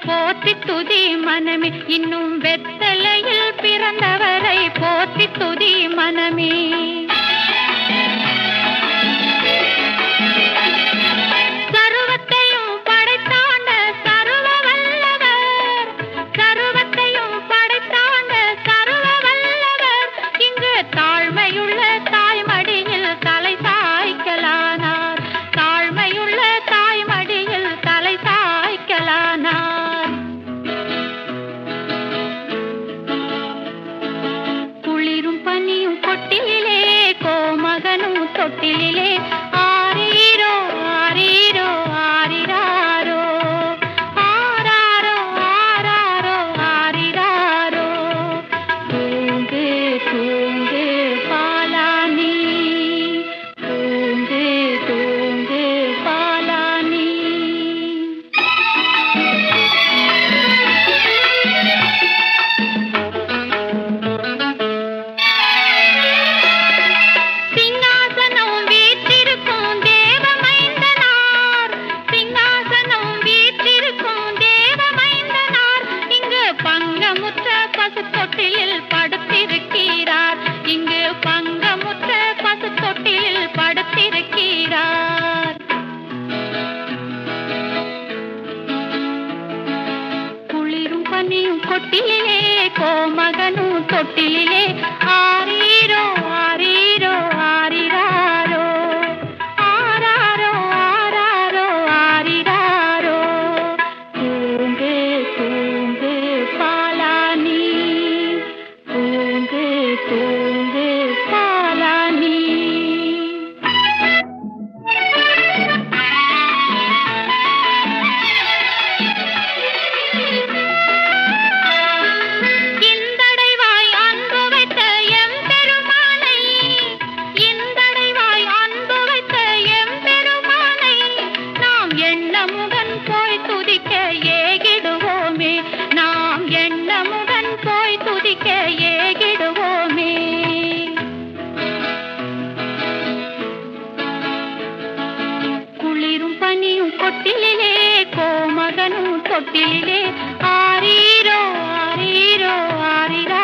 போற்றி துதி மனமே, இன்னும் வெத்தலையில் பிறந்தவரை போற்றி துதி மனமே. சர்வத்தையும் படைத்தாண்ட சர்வ வல்லவர், சர்வத்தையும் படைத்தாண்ட சர்வ வல்லவர், இங்கு தாழ்மையுள்ள தாய்மடியில் தலை சாய்க்கலானார், தாழ்மையுள்ள தாய்மடியில் தலை சாய்க்கலானார். குளிரும் பனியும் கொட்டிலே, கோமகனும் தொட்டிலே, ஆரீரோ ஆரீரோ ஆரிராரோ, ஆராரோ ஆராரோ ஆரிராரோ. தூங்கு தூங்கு பாலானி, தூங்கு தூங்கு பாலானி. சிங்காசனம் வீற்றிருக்கும் தேவமைந்தனார், சிங்காசனம் வீற்றிருக்கும் தேவமைந்தனார், இங்கு பங்கமுற்ற பசு தொட்டிலில் படுத்திருக்கிறார், இங்கு பங்கமுற்ற பசு தொட்டிலில் படுத்திருக்கிறார். குளிரும் பனியும் கொட்டிலே, கோமகனும் தொட்டிலே, ஆரீரோ ஆரீரோ ஆரிராரோ, ஆராரோ ஆராரோ ஆரிராரோ. தூங்கு தூங்கு பாலானி, தூங்கு தூங்கு பாலானி. இந்தடைவாய் அன்பு வைத்த எம்பெருமானை, இந்தடைவாய் அன்பு வைத்த எம்பெருமானை, நாம் எண்ணமுடன் போய் துதிக்க ஏகிடுவோமே, நாம் எண்ணமுடன் போய் துதிக்க ஏகிடுவோமே. குளிரும் பனியும் கொட்டிலே, கோமகனும் தொட்டிலே, ஆரீரோ ஆரீரோ ஆரிரா.